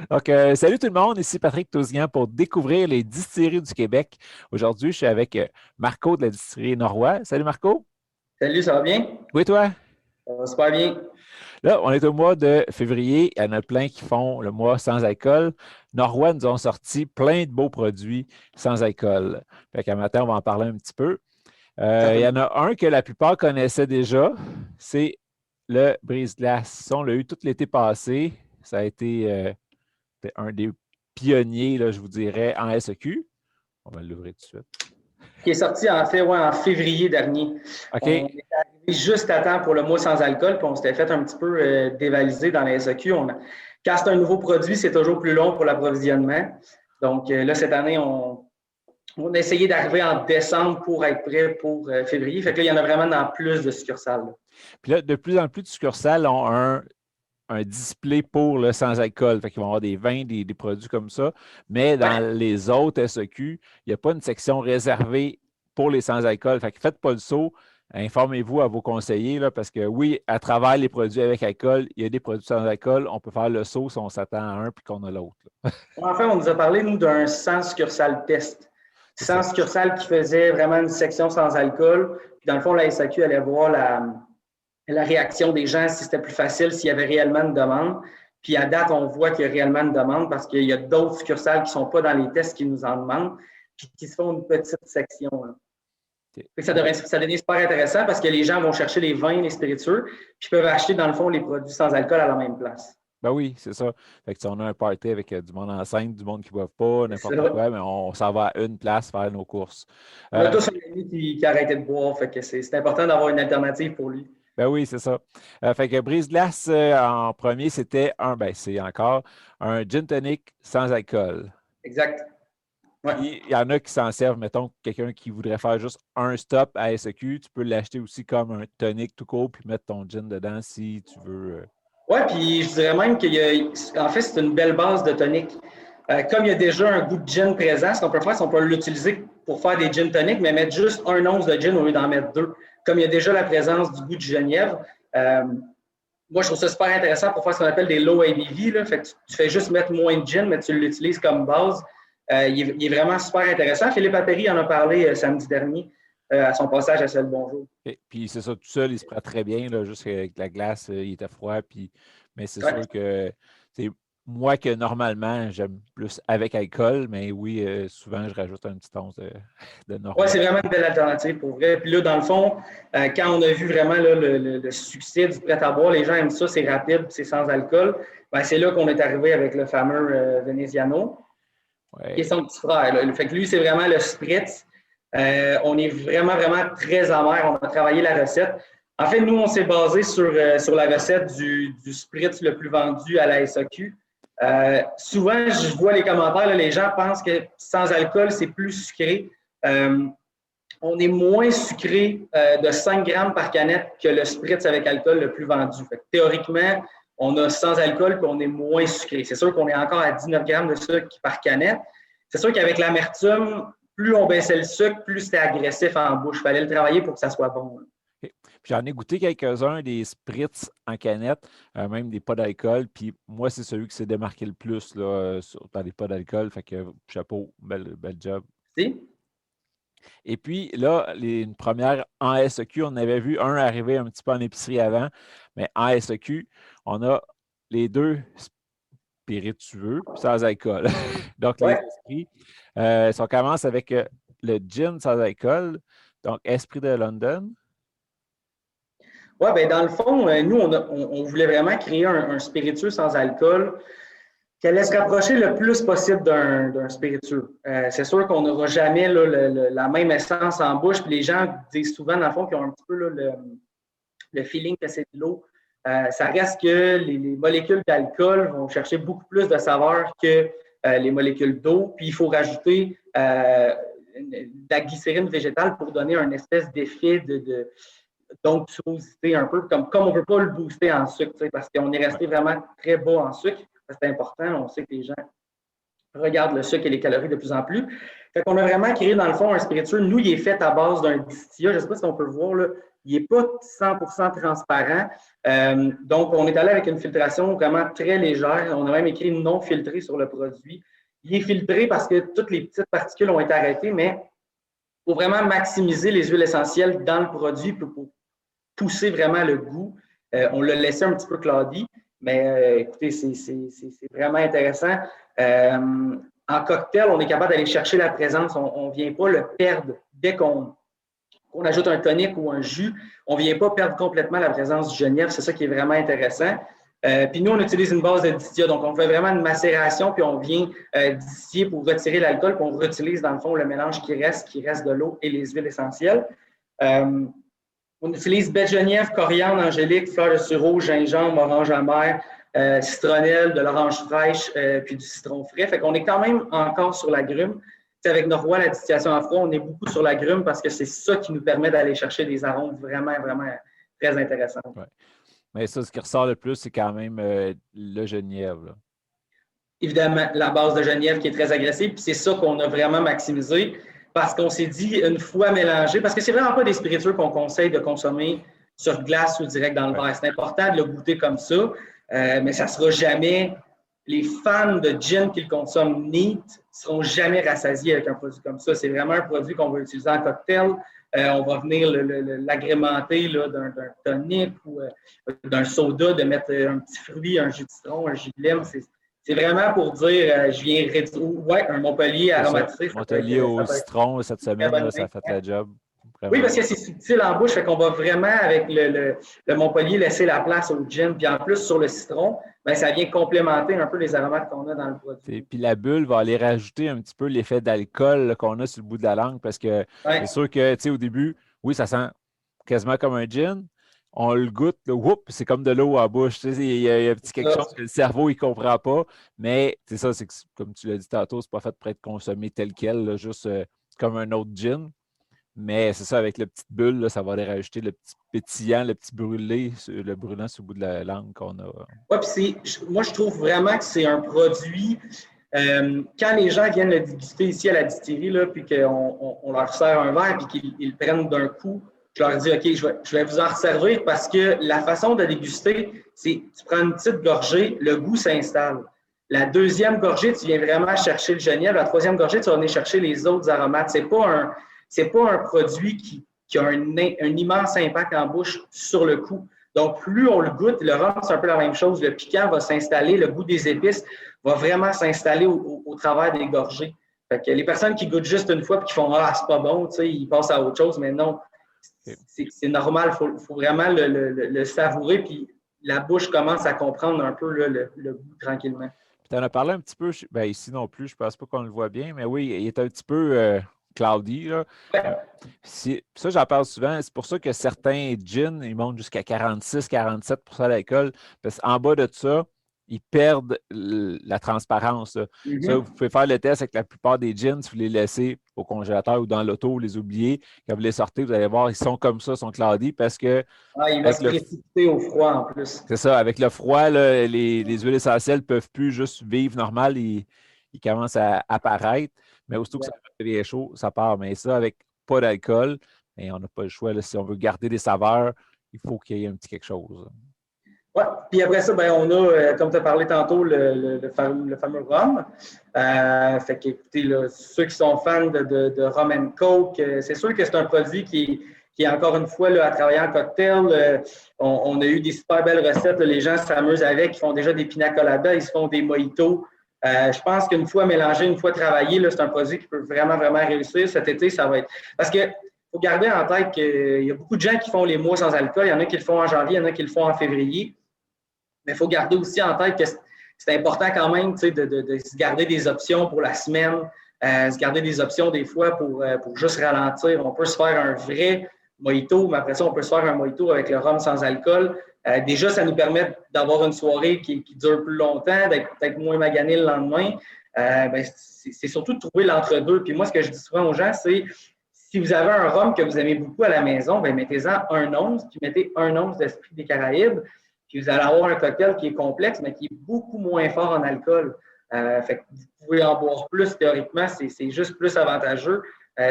Donc, salut tout le monde, ici Patrick Tousignan pour découvrir les distilleries du Québec. Aujourd'hui, je suis avec Marco de la distillerie Norrois. Salut Marco. Salut, ça va bien? Oui, toi? Ça va super bien. Là, on est au mois de février. Il y en a plein qui font le mois sans alcool. Norrois nous ont sorti plein de beaux produits sans alcool. Fait qu'à matin, on va en parler un petit peu. Il y en Certainement. a un que la plupart connaissaient déjà, c'est le brise-glace. Ça, on l'a eu tout l'été passé. Ça a été c'est un des pionniers, là, je vous dirais, en SEQ. On va l'ouvrir tout de suite. Qui est sorti en fait ouais, en février dernier. On OK. est arrivé juste à temps pour le mois sans alcool, puis on s'était fait un petit peu dévaliser dans la SAQ. Quand c'est un nouveau produit, c'est toujours plus long pour l'approvisionnement. Donc là, cette année, on a essayé d'arriver en décembre pour être prêt pour février. Fait que là, il y en a vraiment dans plus de succursales. Là. Puis là, de plus en plus de succursales ont un display pour le sans-alcool. Fait qu'ils vont avoir des vins, des produits comme ça. Mais Ouais. dans les autres SEQ, il n'y a pas une section réservée pour les sans-alcool. Fait que faites pas le saut. Informez-vous à vos conseillers, là, parce que oui, à travers les produits avec alcool, il y a des produits sans alcool. On peut faire le saut si on s'attend à un puis qu'on a l'autre. En fait, on nous a parlé, nous, d'un 100 succursales test. C'est 100 ça. succursales qui faisaient vraiment une section sans alcool. Puis dans le fond, la SAQ allait voir la réaction des gens, si c'était plus facile, s'il y avait réellement une demande. Puis à date, on voit qu'il y a réellement une demande parce qu'il y a d'autres succursales qui ne sont pas dans les tests qui nous en demandent, puis qui se font une petite section. Là. OK. Ça devient super intéressant parce que les gens vont chercher les vins, les spiritueux, puis peuvent acheter, dans le fond, les produits sans alcool à la même place. Ben oui, c'est ça. Fait que si on a un party avec du monde enceinte, du monde qui ne boive pas, C'est n'importe ça. quoi, mais on s'en va à une place faire nos courses. On a Euh, tous un ami qui a arrêté de boire, fait que c'est important d'avoir une alternative pour lui. Ben oui, c'est ça. Fait que Brise-Glace, en premier, c'était c'est encore un gin tonic sans alcool. Exact. Ouais. Puis, il y en a qui s'en servent, mettons, quelqu'un qui voudrait faire juste un stop à SEQ, tu peux l'acheter aussi comme un tonic tout court, puis mettre ton gin dedans si tu veux. Oui, puis je dirais même en fait, c'est une belle base de tonic. Comme il y a déjà un goût de gin présent, ce qu'on peut faire, c'est qu'on peut l'utiliser pour faire des gin tonic, mais mettre juste un once de gin au lieu d'en mettre deux. Comme il y a déjà la présence du goût du genièvre, moi, je trouve ça super intéressant pour faire ce qu'on appelle des low ABV. Là. Fait que tu fais juste mettre moins de gin, mais tu l'utilises comme base. Il est vraiment super intéressant. Philippe Appéry en a parlé samedi dernier à son passage à Seul Bonjour. Et puis c'est ça, tout seul, il se prend très bien, là, juste avec la glace, il était froid. Mais c'est Ouais. sûr que c'est moi que normalement, j'aime plus avec alcool, mais oui, souvent, je rajoute un petit once de Oui, Norrois. c'est vraiment une belle alternative pour vrai. Puis là, dans le fond, quand on a vu vraiment là, le succès du prêt-à-boire, les gens aiment ça, c'est rapide, c'est sans alcool. Ben, c'est là qu'on est arrivé avec le fameux Veneziano, qui est Ouais. son petit frère. Là. Fait que lui, c'est vraiment le spritz. On est vraiment, vraiment très amer. On a travaillé la recette. En fait, nous, on s'est basé sur la recette du spritz le plus vendu à la SAQ. Souvent, je vois les commentaires, là, les gens pensent que sans alcool, c'est plus sucré. Euh, on est moins sucré de 5 grammes par canette que le spritz avec alcool le plus vendu. Fait que, théoriquement, on a sans alcool qu'on est moins sucré. C'est sûr qu'on est encore à 19 grammes de sucre par canette. C'est sûr qu'avec l'amertume, plus on baissait le sucre, plus c'était agressif en bouche. Il fallait le travailler pour que ça soit bon. OK. Puis j'en ai goûté quelques-uns, des spritz en canette, même des pas d'alcool. Puis moi, c'est celui qui s'est démarqué le plus là, dans les pas d'alcool. Fait que chapeau, bel job. Si? Et puis là, une première en SEQ, on avait vu un arriver un petit peu en épicerie avant, mais en SEQ, on a les deux spiritueux sans alcool. Donc, les Ouais. esprits. Si on commence avec le gin sans alcool, donc Esprit de London. Ouais, ben dans le fond, nous, on voulait vraiment créer un spiritueux sans alcool qui allait se rapprocher le plus possible d'un spiritueux. C'est sûr qu'on n'aura jamais là, la même essence en bouche. Puis les gens disent souvent, dans le fond, qu'ils ont un petit peu là, le feeling que c'est de l'eau. Ça reste que les molécules d'alcool vont chercher beaucoup plus de saveur que les molécules d'eau. Puis il faut rajouter de la glycérine végétale pour donner un espèce d'effet d'onctuosité un peu, comme on ne veut pas le booster en sucre, parce qu'on est resté Ouais. vraiment très bas en sucre. C'est important, on sait que les gens regarde le sucre et les calories de plus en plus. Fait qu'on a vraiment créé, dans le fond, un spiritueux. Nous, il est fait à base d'un distillat. Je ne sais pas si on peut le voir, là. Il n'est pas 100% transparent. Donc, on est allé avec une filtration vraiment très légère. On a même écrit non filtré sur le produit. Il est filtré parce que toutes les petites particules ont été arrêtées, mais il faut vraiment maximiser les huiles essentielles dans le produit pour pousser vraiment le goût. On l'a laissé un petit peu cloudy, mais écoutez, c'est vraiment intéressant. En cocktail, on est capable d'aller chercher la présence. On ne vient pas le perdre dès qu'on ajoute un tonic ou un jus. On ne vient pas perdre complètement la présence du genièvre. C'est ça qui est vraiment intéressant. Puis nous, on utilise une base de distillat. Donc, on fait vraiment une macération, puis on vient distiller pour retirer l'alcool, puis on réutilise, dans le fond, le mélange qui reste de l'eau et les huiles essentielles. On utilise baie de genièvre, coriandre, angélique, fleur de sureau, gingembre, orange amer, citronnelle, de l'orange fraîche, puis du citron frais. Fait qu'on est quand même encore sur l'agrume. Avec Norrois, la distillation à froid, on est beaucoup sur l'agrume parce que c'est ça qui nous permet d'aller chercher des arômes vraiment, vraiment très intéressants. Ouais. Mais ça, ce qui ressort le plus, c'est quand même le genièvre. Là. Évidemment, la base de genièvre qui est très agressive, puis c'est ça qu'on a vraiment maximisé parce qu'on s'est dit, une fois mélangé, parce que c'est vraiment pas des spiritueux qu'on conseille de consommer sur glace ou direct dans le verre. C'est important de le goûter comme ça, mais ça sera jamais... Les fans de gin qui le consomment neat ne seront jamais rassasiés avec un produit comme ça. C'est vraiment un produit qu'on va utiliser en cocktail. On va venir l'agrémenter d'un tonic ou d'un soda, de mettre un petit fruit, un jus de citron, un jus de lime. C'est vraiment pour dire, je viens réduire. Un Montpellier aromatisé. Montpellier au citron, cette semaine, là, ça a fait la job. Vraiment. Oui, parce que c'est subtil en bouche, fait qu'on va vraiment, avec le Montpellier, laisser la place au gin. Puis en plus, sur le citron, bien, ça vient complémenter un peu les aromates qu'on a dans le produit. Puis la bulle va aller rajouter un petit peu l'effet d'alcool qu'on a sur le bout de la langue parce que c'est sûr que, tu sais, au début, oui, ça sent quasiment comme un gin. On le goûte, c'est comme de l'eau à la bouche. Tu sais, il y a un petit quelque chose que le cerveau, il ne comprend pas. Mais c'est ça, c'est que, comme tu l'as dit tantôt, c'est pas fait pour être consommé tel quel, là, juste comme un autre gin. Mais c'est ça, avec la petite bulle, là, ça va aller rajouter le petit pétillant, le petit brûlé, le brûlant sur le bout de la langue qu'on a. Oui, puis moi, je trouve vraiment que c'est un produit. Quand les gens viennent le déguster ici à la distillerie, là, puis qu'on leur sert un verre, puis qu'ils le prennent d'un coup, je leur dis, OK, je vais vous en resservir parce que la façon de déguster, c'est tu prends une petite gorgée, le goût s'installe. La deuxième gorgée, tu viens vraiment chercher le genièvre. La troisième gorgée, tu vas venir chercher les autres aromates. C'est pas un produit qui a un immense impact en bouche sur le coup. Donc, plus on le goûte, le rhum, c'est un peu la même chose. Le piquant va s'installer, le goût des épices va vraiment s'installer au travers des gorgées. Fait que les personnes qui goûtent juste une fois et qui font « Ah, c'est pas bon », ils passent à autre chose, mais non, c'est normal. Il faut vraiment le savourer, puis la bouche commence à comprendre un peu le goût tranquillement. Tu en as parlé un petit peu, ici non plus, je ne pense pas qu'on le voit bien, mais oui, il est un petit peu... cloudy. Là. Ça, j'en parle souvent. C'est pour ça que certains gins, ils montent jusqu'à 46-47 % d'alcool. Parce qu'en bas de ça, ils perdent la transparence. Mm-hmm. Ça, vous pouvez faire le test avec la plupart des gins. Si vous les laissez au congélateur ou dans l'auto, vous les oubliez. Quand vous les sortez, vous allez voir, ils sont comme ça, ils sont cloudy parce que... il va se précipiter au froid en plus. C'est ça. Avec le froid, là, les huiles essentielles ne peuvent plus juste vivre normal. Ils commencent à apparaître. Mais aussitôt que ça devient chaud, ça part. Mais ça, avec pas d'alcool, on n'a pas le choix. Là, si on veut garder des saveurs, il faut qu'il y ait un petit quelque chose. Oui. Puis après ça, on a, comme tu as parlé tantôt, le fameux rhum. Fait qu'écoutez, là, ceux qui sont fans de Rum and Coke, c'est sûr que c'est un produit qui est encore une fois là, à travailler en cocktail. On a eu des super belles recettes. Là, les gens s'amusent avec. Ils font déjà des pina coladas, ils se font des mojitos. Je pense qu'une fois mélangé, une fois travaillé, là, c'est un produit qui peut vraiment, vraiment réussir. Cet été, ça va être... Parce qu'il faut garder en tête qu'il y a beaucoup de gens qui font les mois sans alcool. Il y en a qui le font en janvier, il y en a qui le font en février. Mais il faut garder aussi en tête que c'est important quand même de se garder des options pour la semaine, se garder des options des fois pour juste ralentir. On peut se faire un vrai mojito, mais après ça, on peut se faire un mojito avec le rhum sans alcool. Déjà, ça nous permet d'avoir une soirée qui dure plus longtemps, d'être peut-être moins magané le lendemain. C'est surtout de trouver l'entre-deux. Puis moi, ce que je dis souvent aux gens, c'est si vous avez un rhum que vous aimez beaucoup à la maison, mettez-en 1 once, puis mettez 1 once d'Esprit des Caraïbes, puis vous allez avoir un cocktail qui est complexe, mais qui est beaucoup moins fort en alcool. Fait que vous pouvez en boire plus, théoriquement, c'est juste plus avantageux.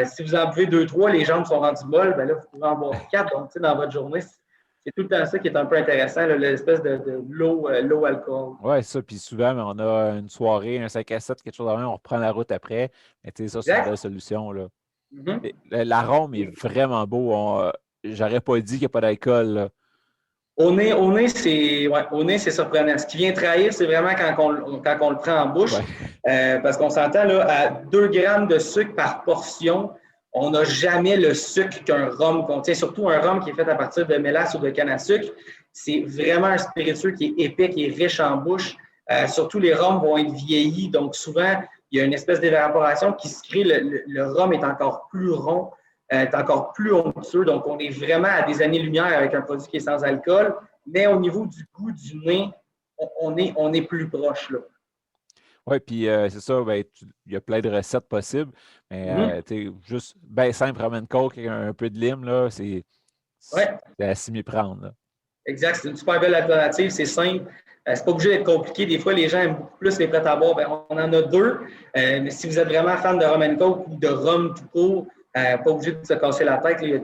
Si vous en buvez 2-3, les jambes sont rendues molles, ben là, vous pouvez en boire 4. Donc, dans votre journée, c'est tout le temps ça qui est un peu intéressant, l'espèce de low alcool. Oui, ça. Puis souvent, on a une soirée, un 5 à 7, quelque chose de même, on reprend la route après. Mais tu sais, ça, c'est une belle solution, là. L'arôme est vraiment beau. J'aurais pas dit qu'il n'y a pas d'alcool, là. Au nez, c'est surprenant. Ce qui vient trahir, c'est vraiment quand on le prend en bouche. Ouais. Parce qu'on s'entend là, à 2 grammes de sucre par portion, on n'a jamais le sucre qu'un rhum contient, surtout un rhum qui est fait à partir de mélasse ou de canne à sucre. C'est vraiment un spiritueux qui est épais, qui est riche en bouche. Surtout, les rhums vont être vieillis. Donc, souvent, il y a une espèce d'évaporation qui se crée. Le rhum est encore plus rond. Est encore plus onctueux. Donc, on est vraiment à des années-lumière avec un produit qui est sans alcool. Mais au niveau du goût du nez, on est plus proche, là. Oui, puis c'est ça, il y a plein de recettes possibles. Mais juste bien simple, ramène coke avec un peu de lime, là, c'est à s'y méprendre, là. Exact, c'est une super belle alternative, c'est simple. C'est pas obligé d'être compliqué. Des fois, les gens aiment beaucoup plus les prêts à boire. On en a 2. Mais si vous êtes vraiment fan de rum and coke ou de rhum tout court, pas obligé de se casser la tête. Là.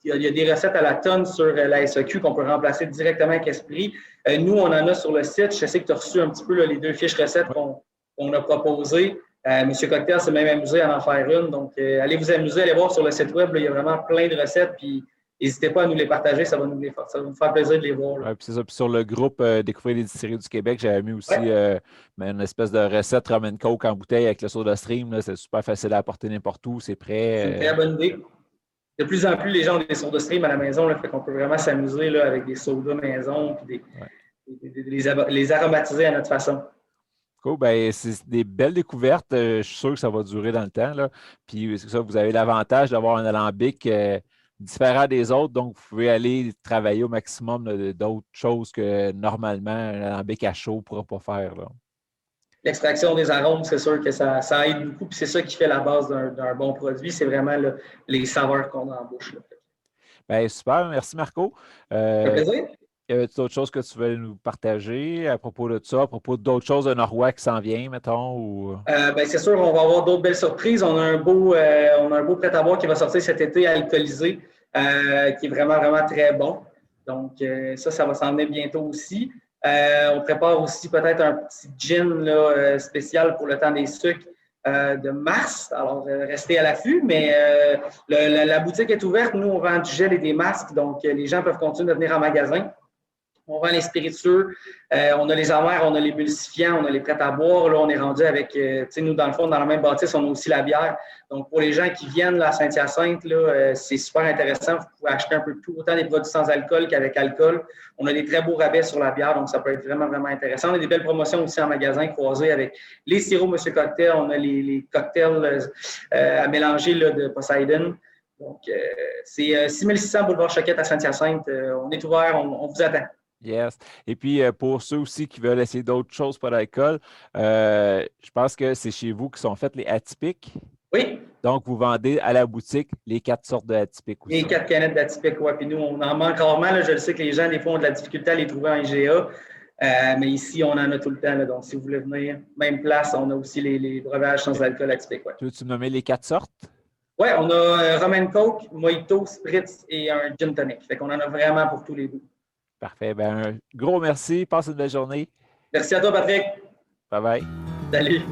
Il y a des recettes à la tonne sur la SAQ qu'on peut remplacer directement avec Esprit. Nous, on en a sur le site. Je sais que tu as reçu un petit peu là, les 2 fiches recettes qu'on a proposées. Monsieur Cocktail s'est même amusé à en faire une. Donc, allez vous amuser, allez voir sur le site web. Là, il y a vraiment plein de recettes. Puis, n'hésitez pas à nous les partager. Ça va nous faire plaisir de les voir. Ouais, puis c'est ça. Puis sur le groupe Découvrir les distilleries du Québec, j'avais mis aussi une espèce de recette rum and coke en bouteille avec le soda stream. Là. C'est super facile à apporter n'importe où. C'est prêt. C'est une très bonne idée. De plus en plus, les gens ont des soda stream à la maison. Là, fait qu'on peut vraiment s'amuser là, avec des sodas maison puis les aromatiser à notre façon. Cool. Ben, c'est des belles découvertes. Je suis sûr que ça va durer dans le temps, là. Puis c'est ça, vous avez l'avantage d'avoir un alambic différent des autres, donc vous pouvez aller travailler au maximum d'autres choses que normalement un alambic à chaud ne pourra pas faire, là. L'extraction des arômes, c'est sûr que ça aide beaucoup, puis c'est ça qui fait la base d'un bon produit, c'est vraiment les saveurs qu'on a en bouche. Bien, super, merci Marco. Ça fait plaisir. Y avait-il d'autres choses que tu voulais nous partager à propos de ça, à propos d'autres choses de Norois qui s'en vient, mettons? Ou... c'est sûr, on va avoir d'autres belles surprises. On a un beau prêt-à-boire qui va sortir cet été alcoolisé, qui est vraiment, vraiment très bon. Donc, ça va s'en venir bientôt aussi. On prépare aussi peut-être un petit gin là, spécial pour le temps des sucres de mars. Alors, restez à l'affût, mais la boutique est ouverte. Nous, on vend du gel et des masques, donc les gens peuvent continuer de venir en magasin. On vend les spiritueux, on a les amers, on a les emulsifiants, on a les prêts à boire. Là, on est rendu avec, nous, dans le fond, dans la même bâtisse, on a aussi la bière. Donc, pour les gens qui viennent là, à Saint-Hyacinthe, là, c'est super intéressant. Vous pouvez acheter un peu de tout, autant des produits sans alcool qu'avec alcool. On a des très beaux rabais sur la bière, donc ça peut être vraiment, vraiment intéressant. On a des belles promotions aussi en magasin croisées avec les sirops Monsieur Cocktail. On a les cocktails à mélanger là, de Poseidon. Donc, c'est 6600 Boulevard Choquette à Saint-Hyacinthe. On est ouvert, on vous attend. Yes. Et puis, pour ceux aussi qui veulent essayer d'autres choses pas d'alcool, je pense que c'est chez vous que sont faites les atypiques. Oui. Donc, vous vendez à la boutique les 4 sortes de atypiques aussi. Les 4 canettes d'atypiques, oui. Puis nous, on en manque rarement. Là. Je le sais que les gens, des fois, ont de la difficulté à les trouver en IGA. Mais ici, on en a tout le temps. Là. Donc, si vous voulez venir, même place, on a aussi les breuvages sans alcool atypiques. Ouais. Peux-tu me nommer les 4 sortes? Oui, on a rum and coke, mojito, spritz et un gin tonic. Fait qu'on en a vraiment pour tous les goûts. Parfait. Ben, un gros merci. Passe une belle journée. Merci à toi, Patrick. Bye bye. Salut.